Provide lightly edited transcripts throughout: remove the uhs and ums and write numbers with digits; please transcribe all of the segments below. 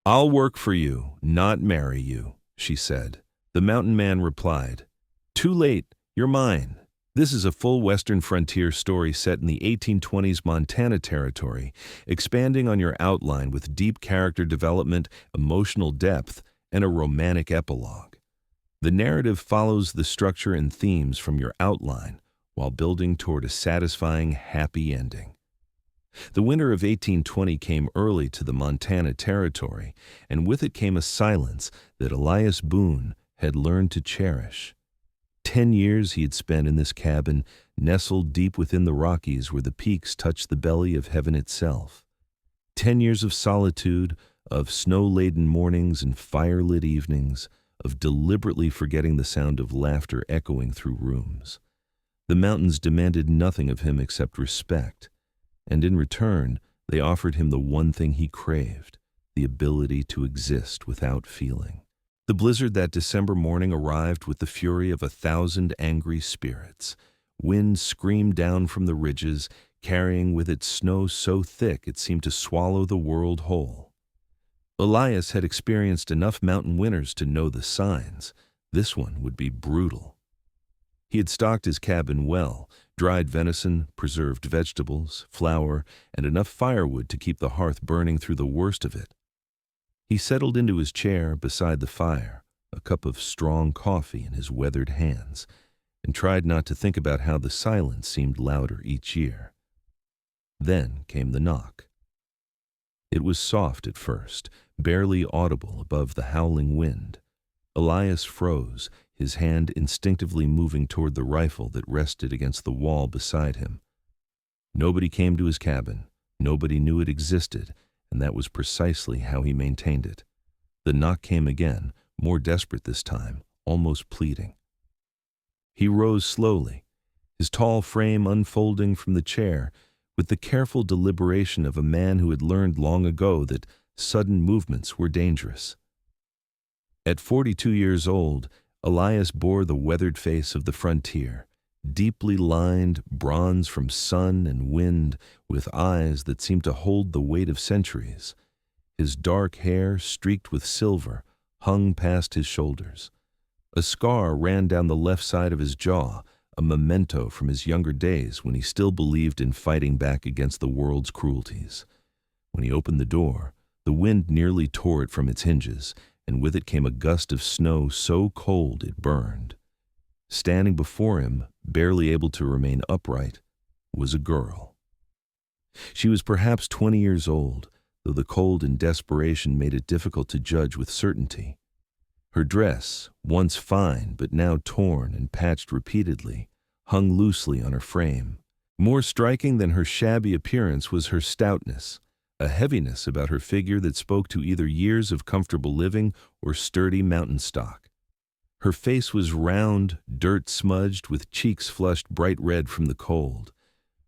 "I'll work for you, not marry you," she said. The mountain man replied, "Too late, you're mine." This is a full Western frontier story set in the 1820s Montana Territory, expanding on your outline with deep character development, emotional depth, and a romantic epilogue. The narrative follows the structure and themes from your outline while building toward a satisfying, happy ending. The winter of 1820 came early to the Montana Territory, and with it came a silence that Elias Boone had learned to cherish. 10 years he had spent in this cabin, nestled deep within the Rockies where the peaks touched the belly of heaven itself. 10 years of solitude, of snow-laden mornings and fire-lit evenings, of deliberately forgetting the sound of laughter echoing through rooms. The mountains demanded nothing of him except respect, and in return, they offered him the one thing he craved, the ability to exist without feeling. The blizzard that December morning arrived with the fury of 1,000 angry spirits. Wind screamed down from the ridges, carrying with it snow so thick it seemed to swallow the world whole. Elias had experienced enough mountain winters to know the signs. This one would be brutal. He had stocked his cabin well, dried venison, preserved vegetables, flour, and enough firewood to keep the hearth burning through the worst of it. He settled into his chair beside the fire, a cup of strong coffee in his weathered hands, and tried not to think about how the silence seemed louder each year. Then came the knock. It was soft at first, barely audible above the howling wind. Elias froze, his hand instinctively moving toward the rifle that rested against the wall beside him. Nobody came to his cabin, nobody knew it existed, and that was precisely how he maintained it. The knock came again, more desperate this time, almost pleading. He rose slowly, his tall frame unfolding from the chair, with the careful deliberation of a man who had learned long ago that sudden movements were dangerous. At 42 years old, Elias bore the weathered face of the frontier, deeply lined, bronze from sun and wind, with eyes that seemed to hold the weight of centuries. His dark hair, streaked with silver, hung past his shoulders. A scar ran down the left side of his jaw, a memento from his younger days when he still believed in fighting back against the world's cruelties. When he opened the door, the wind nearly tore it from its hinges, and with it came a gust of snow so cold it burned. Standing before him, barely able to remain upright, was a girl. She was perhaps 20 years old, though the cold and desperation made it difficult to judge with certainty. Her dress, once fine but now torn and patched repeatedly, hung loosely on her frame. More striking than her shabby appearance was her stoutness, a heaviness about her figure that spoke to either years of comfortable living or sturdy mountain stock. Her face was round, dirt-smudged, with cheeks flushed bright red from the cold.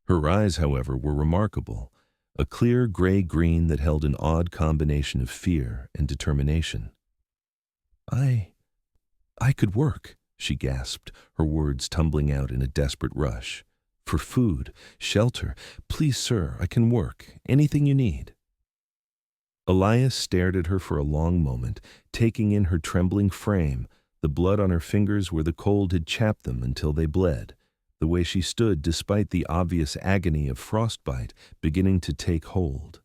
Her eyes, however, were remarkable, a clear gray-green that held an odd combination of fear and determination. I could work," she gasped, her words tumbling out in a desperate rush. "For food, shelter. Please, sir, I can work. Anything you need." Elias stared at her for a long moment, taking in her trembling frame, the blood on her fingers where the cold had chapped them until they bled, the way she stood despite the obvious agony of frostbite beginning to take hold.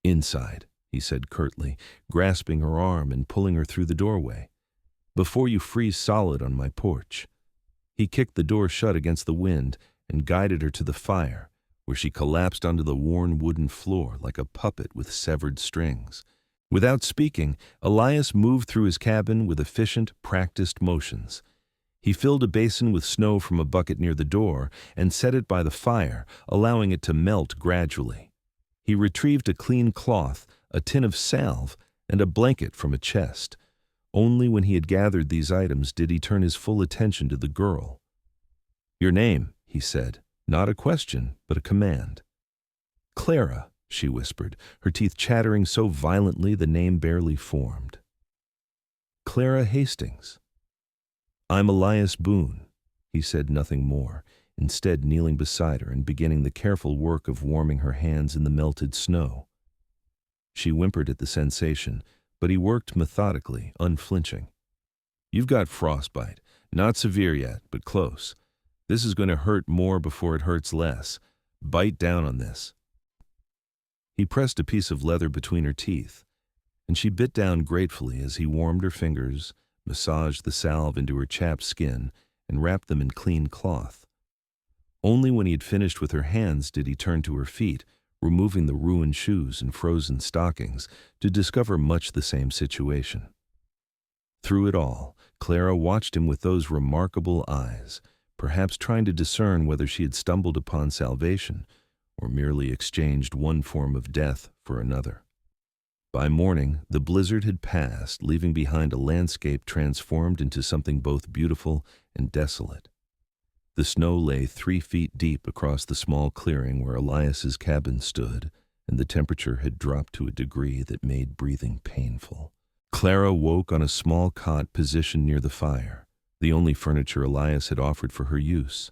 "Inside," he said curtly, grasping her arm and pulling her through the doorway. "Before you freeze solid on my porch." He kicked the door shut against the wind and guided her to the fire, where she collapsed onto the worn wooden floor like a puppet with severed strings. Without speaking, Elias moved through his cabin with efficient, practiced motions. He filled a basin with snow from a bucket near the door and set it by the fire, allowing it to melt gradually. He retrieved a clean cloth, a tin of salve, and a blanket from a chest. Only when he had gathered these items did he turn his full attention to the girl. "Your name," he said, not a question, but a command. "Clara," she whispered, her teeth chattering so violently the name barely formed. "Clara Hastings." "I'm Elias Boone." He said nothing more, instead kneeling beside her and beginning the careful work of warming her hands in the melted snow. She whimpered at the sensation, but he worked methodically, unflinching. "You've got frostbite. Not severe yet, but close. This is going to hurt more before it hurts less. Bite down on this." He pressed a piece of leather between her teeth, and she bit down gratefully as he warmed her fingers, massaged the salve into her chapped skin, and wrapped them in clean cloth. Only when he had finished with her hands did he turn to her feet, removing the ruined shoes and frozen stockings, to discover much the same situation. Through it all, Clara watched him with those remarkable eyes, perhaps trying to discern whether she had stumbled upon salvation or merely exchanged one form of death for another. By morning, the blizzard had passed, leaving behind a landscape transformed into something both beautiful and desolate. The snow lay 3 feet deep across the small clearing where Elias's cabin stood, and the temperature had dropped to a degree that made breathing painful. Clara woke on a small cot positioned near the fire, the only furniture Elias had offered for her use,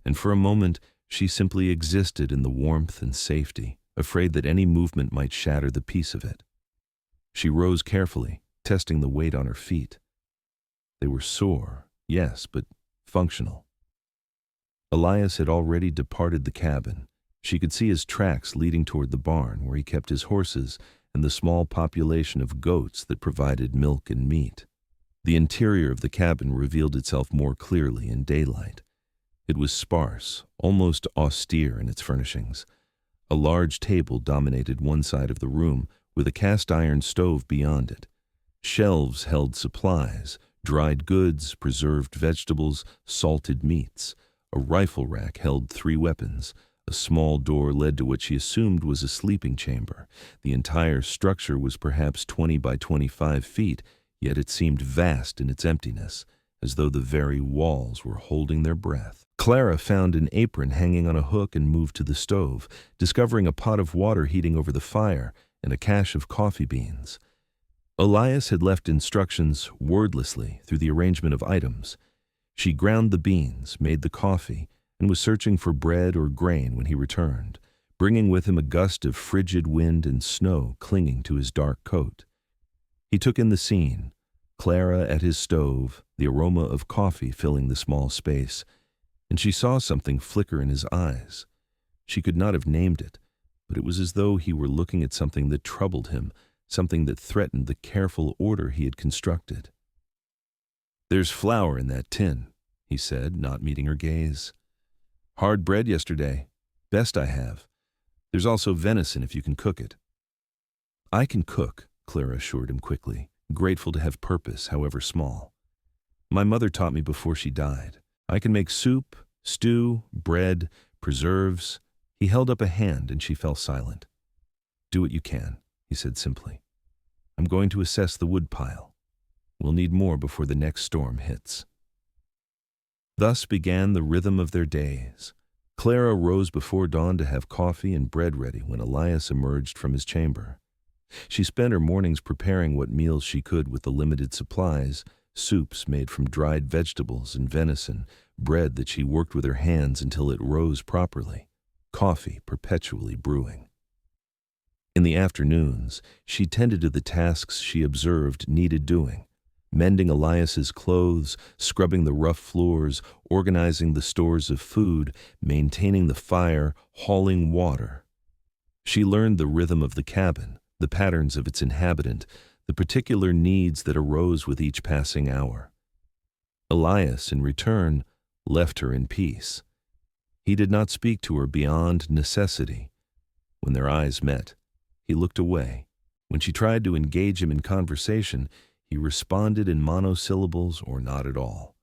and for a moment she simply existed in the warmth and safety, afraid that any movement might shatter the peace of it. She rose carefully, testing the weight on her feet. They were sore, yes, but functional. Elias had already departed the cabin. She could see his tracks leading toward the barn where he kept his horses and the small population of goats that provided milk and meat. The interior of the cabin revealed itself more clearly in daylight. It was sparse, almost austere in its furnishings. A large table dominated one side of the room, with a cast-iron stove beyond it. Shelves held supplies, dried goods, preserved vegetables, salted meats. A rifle rack held 3 weapons. A small door led to what she assumed was a sleeping chamber. The entire structure was perhaps 20 by 25 feet, yet it seemed vast in its emptiness, as though the very walls were holding their breath. Clara found an apron hanging on a hook and moved to the stove, discovering a pot of water heating over the fire and a cache of coffee beans. Elias had left instructions wordlessly through the arrangement of items. She ground the beans, made the coffee, and was searching for bread or grain when he returned, bringing with him a gust of frigid wind and snow clinging to his dark coat. He took in the scene, Clara at his stove, the aroma of coffee filling the small space, and she saw something flicker in his eyes. She could not have named it, but it was as though he were looking at something that troubled him, something that threatened the careful order he had constructed. "There's flour in that tin," he said, not meeting her gaze. "Hard bread yesterday. Best I have. There's also venison if you can cook it." "I can cook," Clara assured him quickly, grateful to have purpose, however small. "My mother taught me before she died. I can make soup, stew, bread, preserves." He held up a hand and she fell silent. "Do what you can," he said simply. "I'm going to assess the wood pile. We'll need more before the next storm hits." Thus began the rhythm of their days. Clara rose before dawn to have coffee and bread ready when Elias emerged from his chamber. She spent her mornings preparing what meals she could with the limited supplies, soups made from dried vegetables and venison, bread that she worked with her hands until it rose properly, coffee perpetually brewing. In the afternoons, she tended to the tasks she observed needed doing, mending Elias's clothes, scrubbing the rough floors, organizing the stores of food, maintaining the fire, hauling water. She learned the rhythm of the cabin, the patterns of its inhabitant, the particular needs that arose with each passing hour. Elias, in return, left her in peace. He did not speak to her beyond necessity. When their eyes met, he looked away. When she tried to engage him in conversation, he responded in monosyllables or not at all.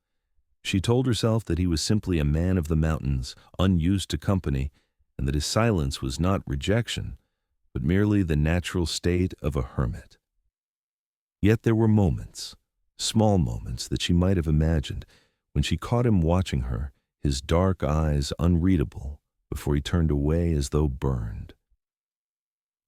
She told herself that he was simply a man of the mountains, unused to company, and that his silence was not rejection, but merely the natural state of a hermit. Yet there were moments, small moments that she might have imagined, when she caught him watching her, his dark eyes unreadable, before he turned away as though burned.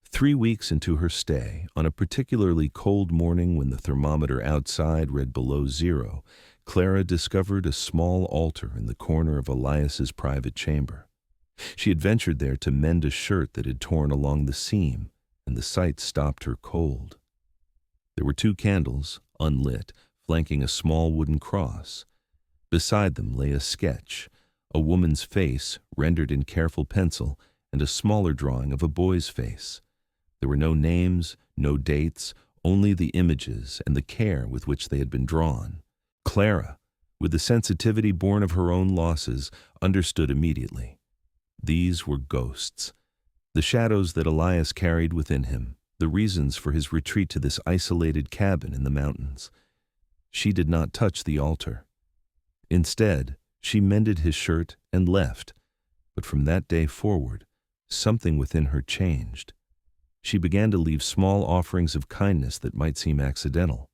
3 weeks into her stay, on a particularly cold morning when the thermometer outside read below 0, Clara discovered a small altar in the corner of Elias's private chamber. She had ventured there to mend a shirt that had torn along the seam, and the sight stopped her cold. There were 2 candles, unlit, flanking a small wooden cross. Beside them lay a sketch, a woman's face rendered in careful pencil, and a smaller drawing of a boy's face. There were no names, no dates, only the images and the care with which they had been drawn. Clara, with the sensitivity born of her own losses, understood immediately. These were ghosts, the shadows that Elias carried within him, the reasons for his retreat to this isolated cabin in the mountains. She did not touch the altar. Instead, she mended his shirt and left, but from that day forward, something within her changed. She began to leave small offerings of kindness that might seem accidental.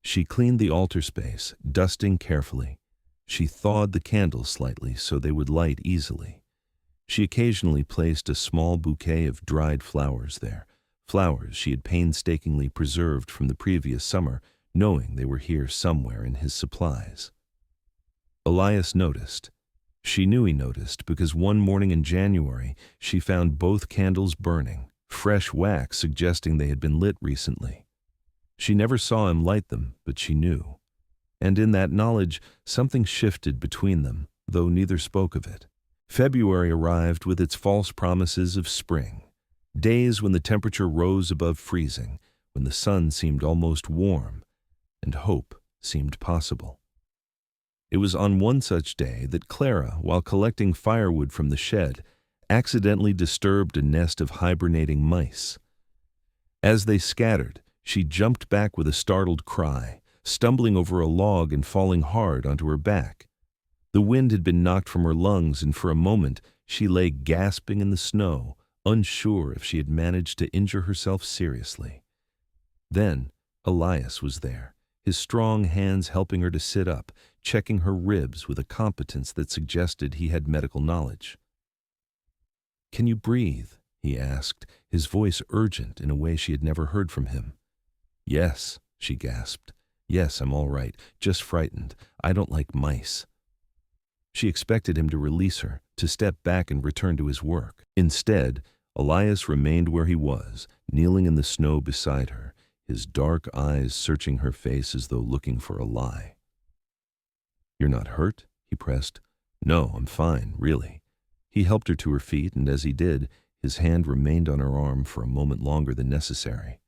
She cleaned the altar space, dusting carefully. She thawed the candles slightly so they would light easily. She occasionally placed a small bouquet of dried flowers there, flowers she had painstakingly preserved from the previous summer, knowing they were here somewhere in his supplies. Elias noticed. She knew he noticed because one morning in January she found both candles burning, fresh wax suggesting they had been lit recently. She never saw him light them, but she knew. And in that knowledge, something shifted between them, though neither spoke of it. February arrived with its false promises of spring. Days when the temperature rose above freezing, when the sun seemed almost warm, and hope seemed possible. It was on one such day that Clara, while collecting firewood from the shed, accidentally disturbed a nest of hibernating mice. As they scattered, she jumped back with a startled cry, stumbling over a log and falling hard onto her back. The wind had been knocked from her lungs, and for a moment she lay gasping in the snow, unsure if she had managed to injure herself seriously. Then Elias was there, his strong hands helping her to sit up, checking her ribs with a competence that suggested he had medical knowledge. "Can you breathe?" he asked, his voice urgent in a way she had never heard from him. "Yes," she gasped. "Yes, I'm all right, just frightened. I don't like mice." She expected him to release her, to step back and return to his work. Instead, Elias remained where he was, kneeling in the snow beside her, his dark eyes searching her face as though looking for a lie. "You're not hurt?" he pressed. "No, I'm fine, really." He helped her to her feet, and as he did, his hand remained on her arm for a moment longer than necessary.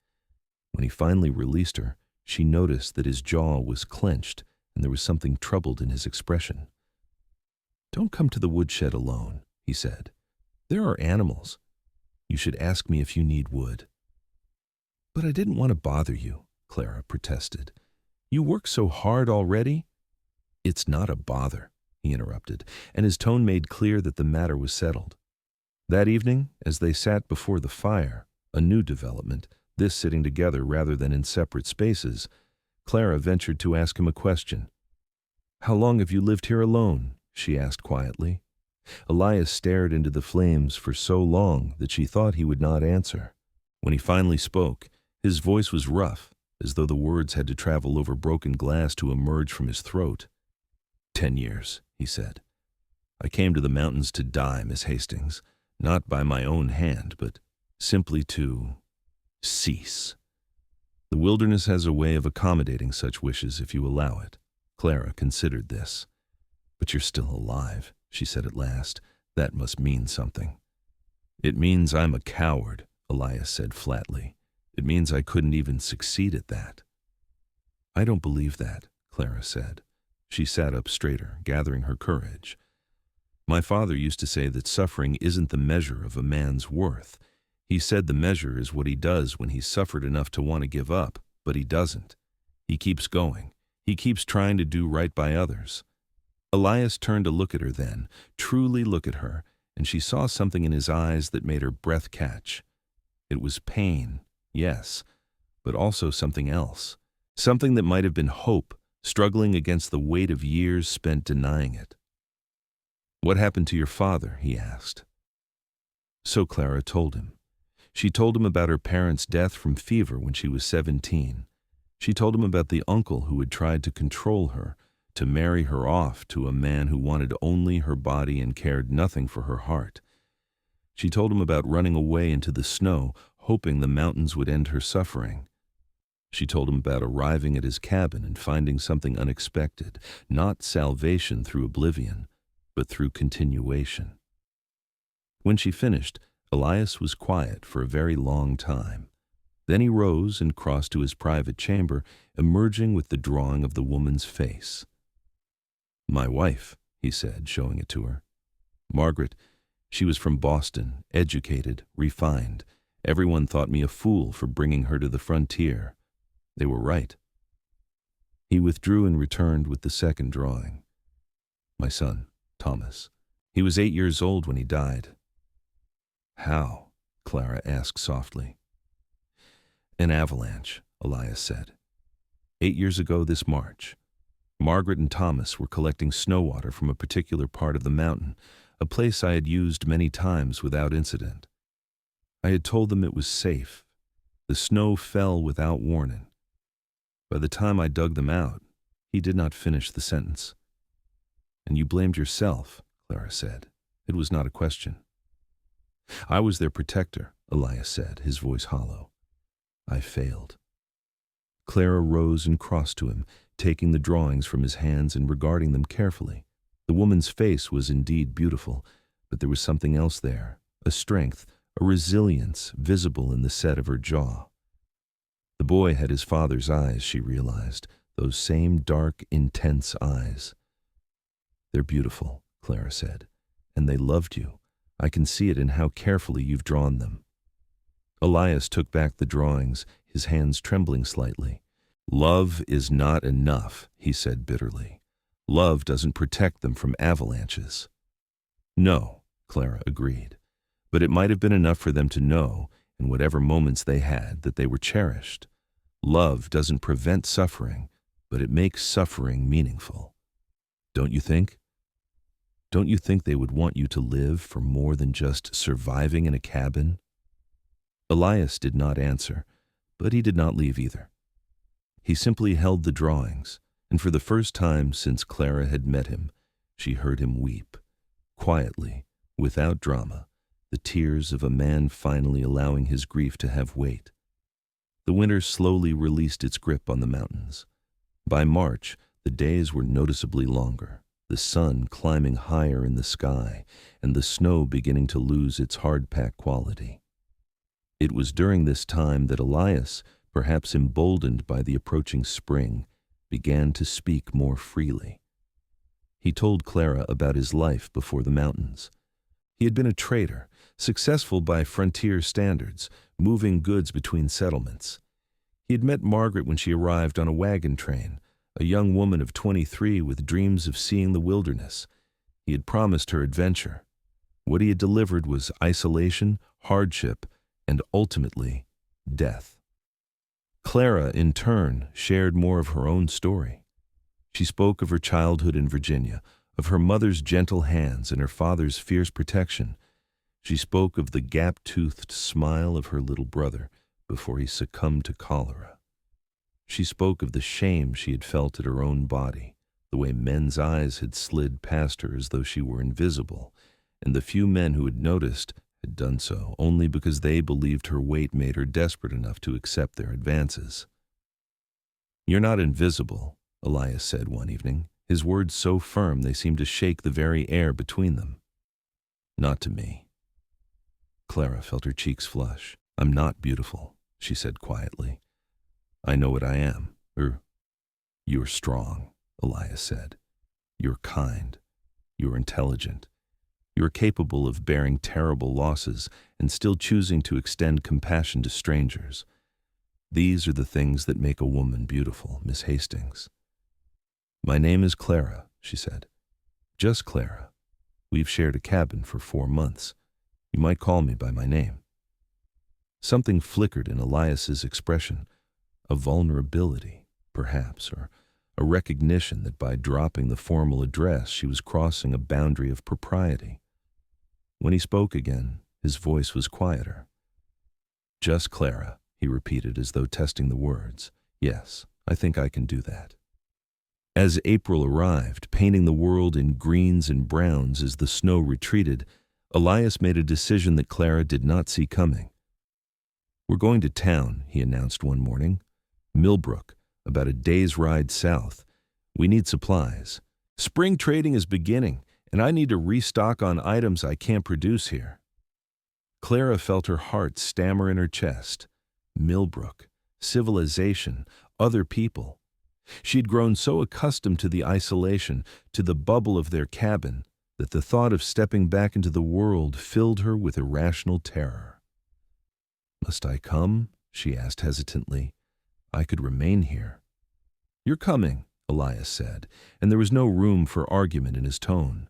When he finally released her, she noticed that his jaw was clenched and there was something troubled in his expression. "Don't come to the woodshed alone," he said. "There are animals. You should ask me if you need wood." "But I didn't want to bother you," Clara protested. "You work so hard already." "It's not a bother," he interrupted, and his tone made clear that the matter was settled. That evening, as they sat before the fire, a new development, this sitting together rather than in separate spaces, Clara ventured to ask him a question. "How long have you lived here alone?" she asked quietly. Elias stared into the flames for so long that she thought he would not answer. When he finally spoke, his voice was rough, as though the words had to travel over broken glass to emerge from his throat. 10 years, he said. "I came to the mountains to die, Miss Hastings, not by my own hand, but simply to cease. The wilderness has a way of accommodating such wishes if you allow it." Clara considered this. "But you're still alive," she said at last. "That must mean something." "It means I'm a coward," Elias said flatly. "It means I couldn't even succeed at that." "I don't believe that," Clara said. She sat up straighter, gathering her courage. "My father used to say that suffering isn't the measure of a man's worth. He said the measure is what he does when he's suffered enough to want to give up, but he doesn't. He keeps going. He keeps trying to do right by others." Elias turned to look at her then, truly look at her, and she saw something in his eyes that made her breath catch. It was pain, yes, but also something else, something that might have been hope, struggling against the weight of years spent denying it. "What happened to your father?" he asked. So Clara told him. She told him about her parents' death from fever when she was 17. She told him about the uncle who had tried to control her, to marry her off to a man who wanted only her body and cared nothing for her heart. She told him about running away into the snow, hoping the mountains would end her suffering. She told him about arriving at his cabin and finding something unexpected, not salvation through oblivion, but through continuation. When she finished, Elias was quiet for a very long time. Then he rose and crossed to his private chamber, emerging with the drawing of the woman's face. "My wife," he said, showing it to her. "Margaret. She was from Boston, educated, refined. Everyone thought me a fool for bringing her to the frontier. They were right." He withdrew and returned with the second drawing. "My son, Thomas. He was 8 years old when he died." "How?" Clara asked softly. "An avalanche," Elias said. 8 years ago this March. Margaret and Thomas were collecting snow water from a particular part of the mountain, a place I had used many times without incident. I had told them it was safe. The snow fell without warning. By the time I dug them out, he did not finish the sentence. "And you blamed yourself," Clara said. "It was not a question." "I was their protector," Elias said, his voice hollow. "I failed." Clara rose and crossed to him, taking the drawings from his hands and regarding them carefully. The woman's face was indeed beautiful, but there was something else there, a strength, a resilience visible in the set of her jaw. The boy had his father's eyes, she realized, those same dark, intense eyes. "They're beautiful," Clara said, "and they loved you. I can see it in how carefully you've drawn them." Elias took back the drawings, his hands trembling slightly. "Love is not enough," he said bitterly. "Love doesn't protect them from avalanches." "No," Clara agreed, "but it might have been enough for them to know, in whatever moments they had, that they were cherished. Love doesn't prevent suffering, but it makes suffering meaningful. Don't you think? Don't you think they would want you to live for more than just surviving in a cabin?" Elias did not answer, but he did not leave either. He simply held the drawings, and for the first time since Clara had met him, she heard him weep, quietly, without drama, the tears of a man finally allowing his grief to have weight. The winter slowly released its grip on the mountains. By March, the days were noticeably longer, the sun climbing higher in the sky, and the snow beginning to lose its hard-packed quality. It was during this time that Elias, perhaps emboldened by the approaching spring, began to speak more freely. He told Clara about his life before the mountains. He had been a trader, successful by frontier standards, moving goods between settlements. He had met Margaret when she arrived on a wagon train, a young woman of 23 with dreams of seeing the wilderness. He had promised her adventure. What he had delivered was isolation, hardship, and ultimately, death. Clara, in turn, shared more of her own story. She spoke of her childhood in Virginia, of her mother's gentle hands and her father's fierce protection. She spoke of the gap-toothed smile of her little brother before he succumbed to cholera. She spoke of the shame she had felt at her own body, the way men's eyes had slid past her as though she were invisible, and the few men who had noticed had done so only because they believed her weight made her desperate enough to accept their advances. "You're not invisible," Elias said one evening, his words so firm they seemed to shake the very air between them. "Not to me." Clara felt her cheeks flush. "I'm not beautiful," she said quietly. "I know what I am. You're strong," Elias said. "You're kind. You're intelligent. You're capable of bearing terrible losses and still choosing to extend compassion to strangers. These are the things that make a woman beautiful, Miss Hastings." "My name is Clara," she said. "Just Clara. We've shared a cabin for 4 months. You might call me by my name." Something flickered in Elias's expression, a vulnerability, perhaps, or a recognition that by dropping the formal address she was crossing a boundary of propriety. When he spoke again, his voice was quieter. "Just Clara," he repeated as though testing the words. "Yes, I think I can do that." As April arrived, painting the world in greens and browns as the snow retreated, Elias made a decision that Clara did not see coming. "We're going to town," he announced one morning. "Millbrook, about a day's ride south. We need supplies. Spring trading is beginning, and I need to restock on items I can't produce here." Clara felt her heart stammer in her chest. Millbrook, civilization, other people. She'd grown so accustomed to the isolation, to the bubble of their cabin, that the thought of stepping back into the world filled her with irrational terror. "Must I come?" she asked hesitantly. "I could remain here." "You're coming," Elias said, and there was no room for argument in his tone.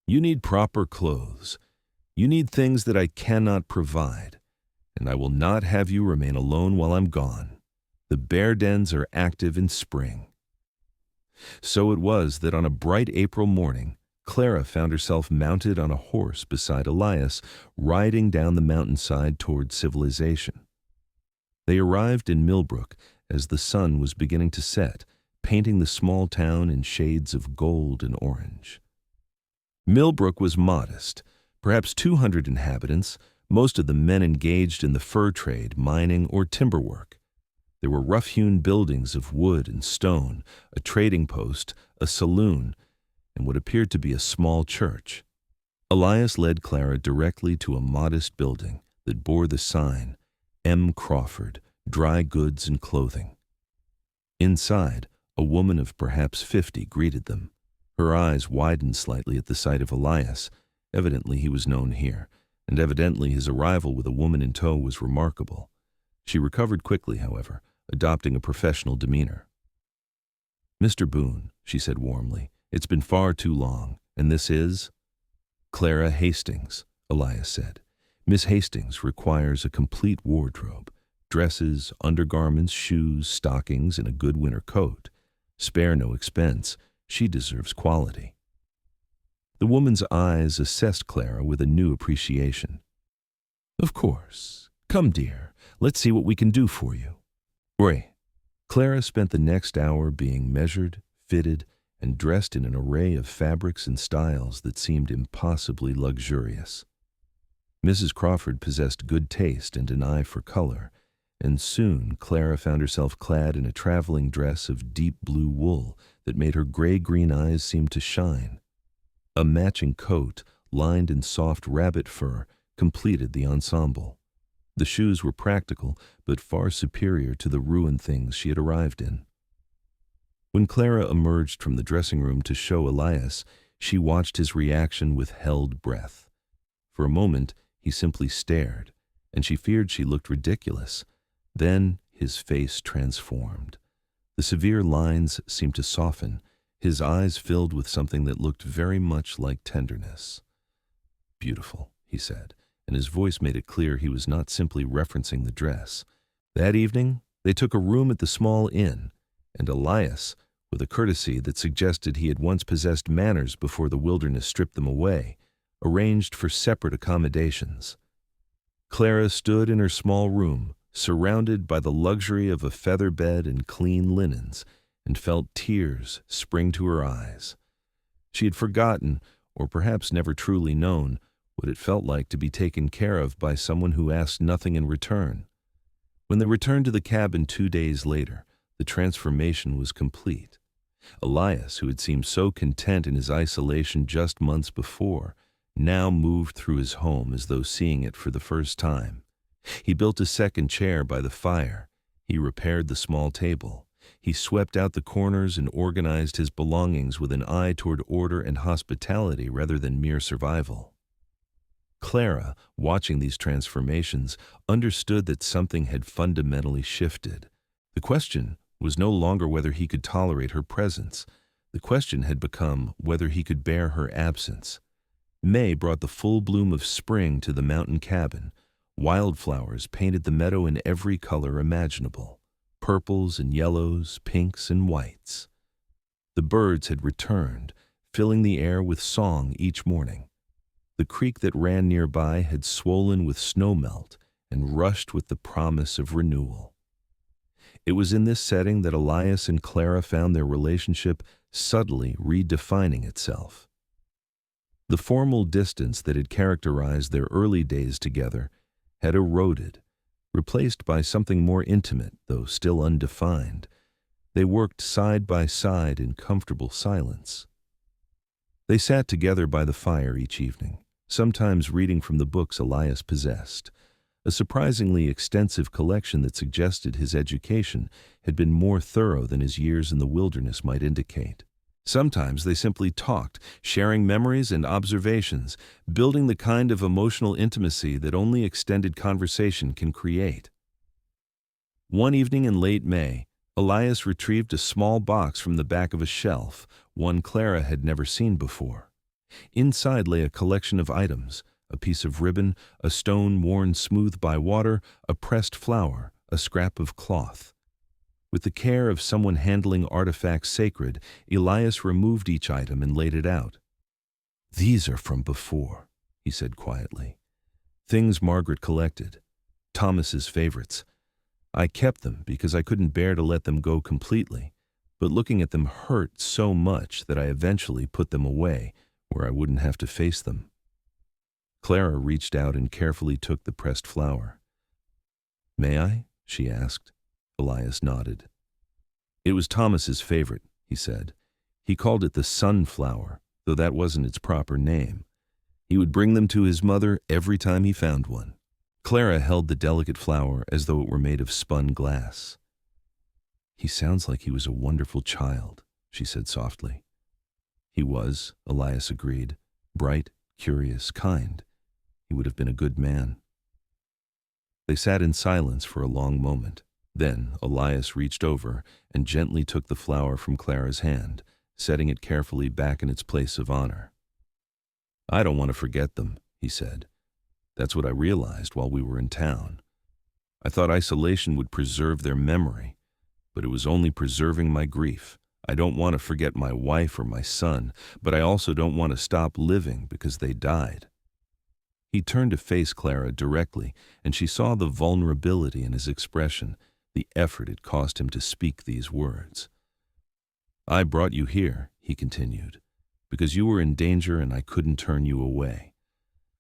"You need proper clothes. You need things that I cannot provide, and I will not have you remain alone while I'm gone. The bear dens are active in spring." So it was that on a bright April morning, Clara found herself mounted on a horse beside Elias, riding down the mountainside toward civilization. They arrived in Millbrook as the sun was beginning to set, painting the small town in shades of gold and orange. Millbrook was modest, perhaps 200 inhabitants, most of the men engaged in the fur trade, mining, or timber work. There were rough-hewn buildings of wood and stone, a trading post, a saloon, and what appeared to be a small church. Elias led Clara directly to a modest building that bore the sign, M. Crawford, Dry Goods and Clothing. Inside, a woman of perhaps 50 greeted them. Her eyes widened slightly at the sight of Elias. Evidently he was known here, and evidently his arrival with a woman in tow was remarkable. She recovered quickly, however, adopting a professional demeanor. "Mr. Boone," she said warmly, "it's been far too long, and this is—" "Clara Hastings," Elias said. "Miss Hastings requires a complete wardrobe, dresses, undergarments, shoes, stockings, and a good winter coat. Spare no expense. She deserves quality." The woman's eyes assessed Clara with a new appreciation. "Of course. Come, dear, let's see what we can do for you." "Oui." Clara spent the next hour being measured, fitted, and dressed in an array of fabrics and styles that seemed impossibly luxurious. Mrs. Crawford possessed good taste and an eye for color, and soon Clara found herself clad in a traveling dress of deep blue wool that made her gray-green eyes seem to shine. A matching coat, lined in soft rabbit fur, completed the ensemble. The shoes were practical, but far superior to the ruined things she had arrived in. When Clara emerged from the dressing room to show Elias, she watched his reaction with held breath. For a moment, he simply stared, and she feared she looked ridiculous. Then his face transformed. The severe lines seemed to soften. His eyes filled with something that looked very much like tenderness. "Beautiful," he said, and his voice made it clear he was not simply referencing the dress. That evening, they took a room at the small inn, and Elias, with a courtesy that suggested he had once possessed manners before the wilderness stripped them away, arranged for separate accommodations. Clara stood in her small room, surrounded by the luxury of a feather bed and clean linens, and felt tears spring to her eyes. She had forgotten, or perhaps never truly known, what it felt like to be taken care of by someone who asked nothing in return. When they returned to the cabin 2 days later, the transformation was complete. Elias, who had seemed so content in his isolation just months before, now moved through his home as though seeing it for the first time. He built a second chair by the fire. He repaired the small table. He swept out the corners and organized his belongings with an eye toward order and hospitality rather than mere survival. Clara, watching these transformations, understood that something had fundamentally shifted. The question was no longer whether he could tolerate her presence. The question had become whether he could bear her absence. May brought the full bloom of spring to the mountain cabin. Wildflowers painted the meadow in every color imaginable, purples and yellows, pinks and whites. The birds had returned, filling the air with song each morning. The creek that ran nearby had swollen with snowmelt and rushed with the promise of renewal. It was in this setting that Elias and Clara found their relationship subtly redefining itself. The formal distance that had characterized their early days together had eroded, replaced by something more intimate, though still undefined. They worked side by side in comfortable silence. They sat together by the fire each evening, sometimes reading from the books Elias possessed, a surprisingly extensive collection that suggested his education had been more thorough than his years in the wilderness might indicate. Sometimes they simply talked, sharing memories and observations, building the kind of emotional intimacy that only extended conversation can create. One evening in late May, Elias retrieved a small box from the back of a shelf, one Clara had never seen before. Inside lay a collection of items: a piece of ribbon, a stone worn smooth by water, a pressed flower, a scrap of cloth. With the care of someone handling artifacts sacred, Elias removed each item and laid it out. "These are from before," he said quietly. "Things Margaret collected. Thomas's favorites. I kept them because I couldn't bear to let them go completely, but looking at them hurt so much that I eventually put them away where I wouldn't have to face them." Clara reached out and carefully took the pressed flower. "May I?" she asked. Elias nodded. "It was Thomas's favorite," he said. "He called it the sunflower, though that wasn't its proper name. He would bring them to his mother every time he found one." Clara held the delicate flower as though it were made of spun glass. "He sounds like he was a wonderful child," she said softly. "He was," Elias agreed. "Bright, curious, kind. He would have been a good man." They sat in silence for a long moment. Then Elias reached over and gently took the flower from Clara's hand, setting it carefully back in its place of honor. "I don't want to forget them," he said. "That's what I realized while we were in town. I thought isolation would preserve their memory, but it was only preserving my grief. I don't want to forget my wife or my son, but I also don't want to stop living because they died." He turned to face Clara directly, and she saw the vulnerability in his expression, the effort it cost him to speak these words. "I brought you here," he continued, "because you were in danger and I couldn't turn you away.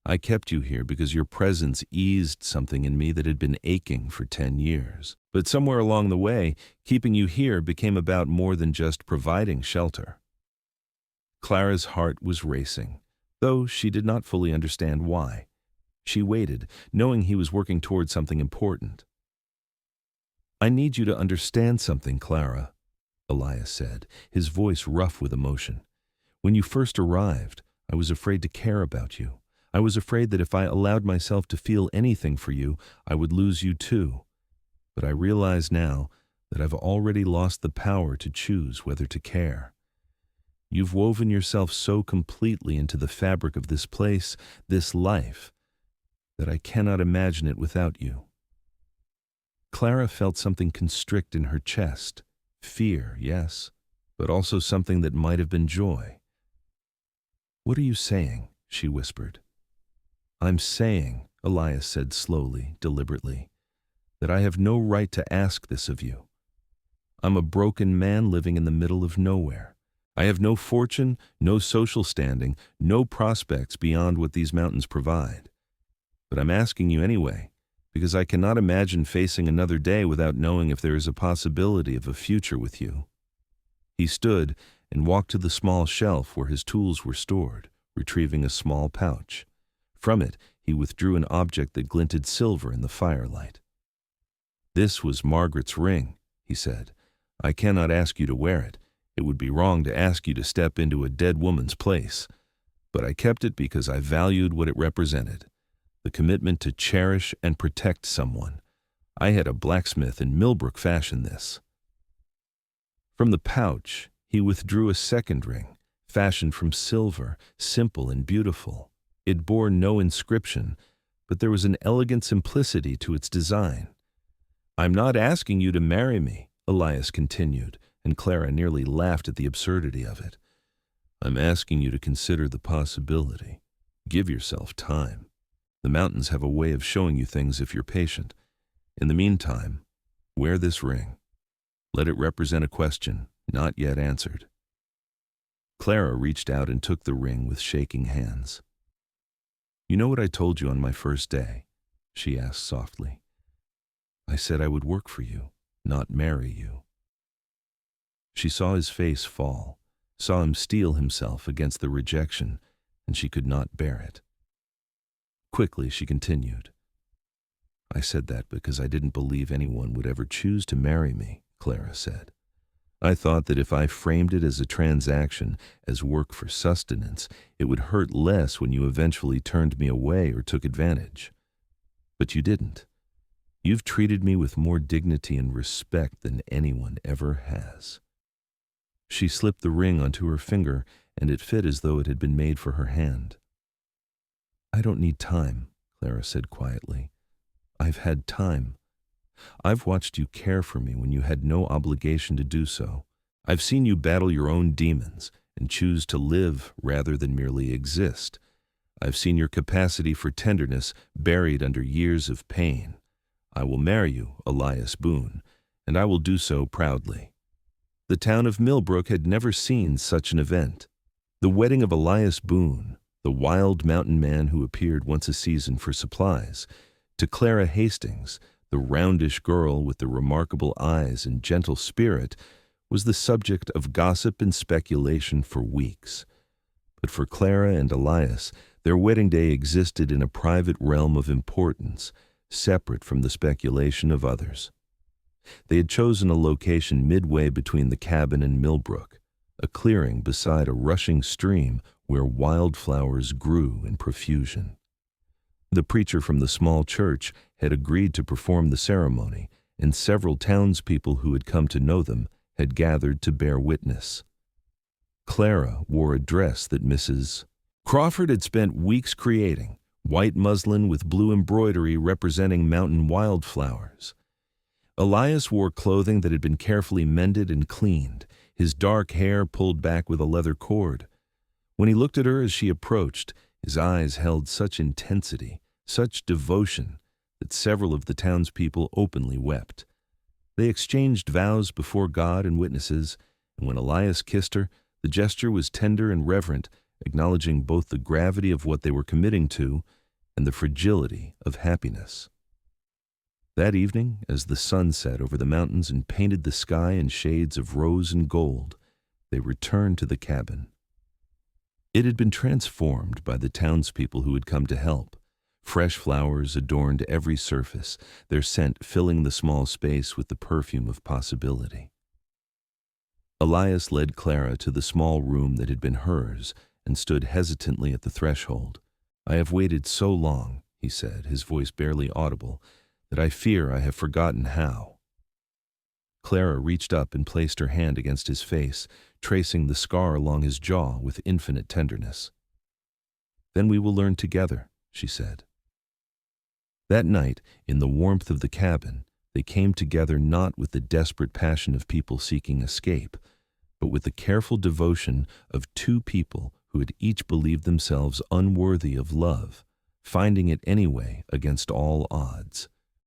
I kept you here because your presence eased something in me that had been aching for 10 years. But somewhere along the way, keeping you here became about more than just providing shelter." Clara's heart was racing, though she did not fully understand why. She waited, knowing he was working toward something important. "I need you to understand something, Clara," Elias said, his voice rough with emotion. "When you first arrived, I was afraid to care about you. I was afraid that if I allowed myself to feel anything for you, I would lose you too. But I realize now that I've already lost the power to choose whether to care. You've woven yourself so completely into the fabric of this place, this life, that I cannot imagine it without you." Clara felt something constrict in her chest. Fear, yes, but also something that might have been joy. "What are you saying?" she whispered. "I'm saying," Elias said slowly, deliberately, "that I have no right to ask this of you. I'm a broken man living in the middle of nowhere. I have no fortune, no social standing, no prospects beyond what these mountains provide. But I'm asking you anyway, because I cannot imagine facing another day without knowing if there is a possibility of a future with you." He stood and walked to the small shelf where his tools were stored, retrieving a small pouch. From it, he withdrew an object that glinted silver in the firelight. "This was Margaret's ring," he said. "I cannot ask you to wear it. It would be wrong to ask you to step into a dead woman's place. But I kept it because I valued what it represented. The commitment to cherish and protect someone. I had a blacksmith in Millbrook fashion this." From the pouch, he withdrew a second ring, fashioned from silver, simple and beautiful. It bore no inscription, but there was an elegant simplicity to its design. "I'm not asking you to marry me," Elias continued, and Clara nearly laughed at the absurdity of it. "I'm asking you to consider the possibility. Give yourself time. The mountains have a way of showing you things if you're patient. In the meantime, wear this ring. Let it represent a question not yet answered." Clara reached out and took the ring with shaking hands. "You know what I told you on my first day?" she asked softly. I said I would work for you, not marry you. She saw his face fall, saw him steel himself against the rejection, and she could not bear it. Quickly she continued. I said that because I didn't believe anyone would ever choose to marry me, Clara said. I thought that if I framed it as a transaction, as work for sustenance, it would hurt less when you eventually turned me away or took advantage. But you didn't. You've treated me with more dignity and respect than anyone ever has. She slipped the ring onto her finger, and it fit as though it had been made for her hand. I don't need time, Clara said quietly. I've had time. I've watched you care for me when you had no obligation to do so. I've seen you battle your own demons and choose to live rather than merely exist. I've seen your capacity for tenderness buried under years of pain. I will marry you, Elias Boone, and I will do so proudly. The town of Millbrook had never seen such an event. The wedding of Elias Boone, the wild mountain man who appeared once a season for supplies, to Clara Hastings, the roundish girl with the remarkable eyes and gentle spirit, was the subject of gossip and speculation for weeks. But for Clara and Elias, their wedding day existed in a private realm of importance, separate from the speculation of others. They had chosen a location midway between the cabin and Millbrook, a clearing beside a rushing stream where wildflowers grew in profusion. The preacher from the small church had agreed to perform the ceremony, and several townspeople who had come to know them had gathered to bear witness. Clara wore a dress that Mrs. Crawford had spent weeks creating, white muslin with blue embroidery representing mountain wildflowers. Elias wore clothing that had been carefully mended and cleaned, his dark hair pulled back with a leather cord. When he looked at her as she approached, his eyes held such intensity, such devotion, that several of the townspeople openly wept. They exchanged vows before God and witnesses, and when Elias kissed her, the gesture was tender and reverent, acknowledging both the gravity of what they were committing to and the fragility of happiness. That evening, as the sun set over the mountains and painted the sky in shades of rose and gold, they returned to the cabin. It had been transformed by the townspeople who had come to help. Fresh flowers adorned every surface, their scent filling the small space with the perfume of possibility. Elias led Clara to the small room that had been hers and stood hesitantly at the threshold. I have waited so long, he said, his voice barely audible, that I fear I have forgotten how. Clara reached up and placed her hand against his face, tracing the scar along his jaw with infinite tenderness. Then we will learn together, she said. That night, in the warmth of the cabin, they came together not with the desperate passion of people seeking escape, but with the careful devotion of two people who had each believed themselves unworthy of love, finding it anyway against all odds.